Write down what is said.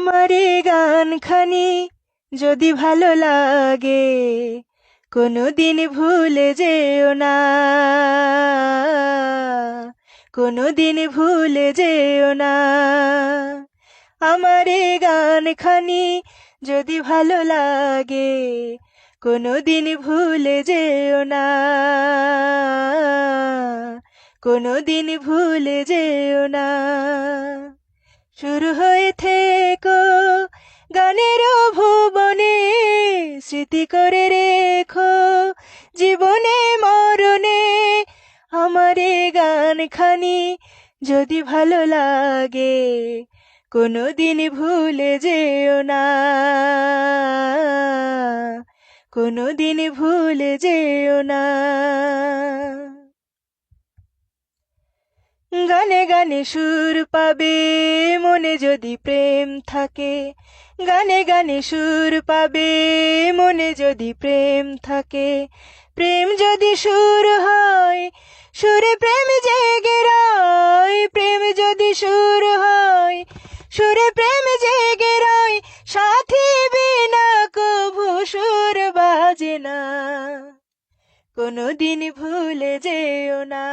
আমার এই গানখানি যদি ভালো লাগে কোনোদিন ভুলে যেও না, কোনোদিন ভুলে যেও না। আমার এই গানখানি যদি ভালো লাগে কোনোদিন ভুলে যেও না, কোনোদিন ভুলে যেও না। শুরু হয়ে থেকো গানের ভুবনে, স্মৃতি করে রেখো জীবনে মরণে। আমার এই গানখানি যদি ভালো লাগে কোনোদিন ভুলে যেও না, কোনোদিন ভুলে যেও না। গানে গানে সুর পাবে মনে যদি প্রেম থাকে, গানে গানে সুর পাবে মনে যদি প্রেম থাকে। প্রেম যদি সুর হয় সুরে প্রেম জেগে রয়, প্রেম যদি সুর হয় সুরে প্রেম জেগে রয়। সাথী বিনা কভু সুর বাজে না, কোনোদিন ভুলে যেও না।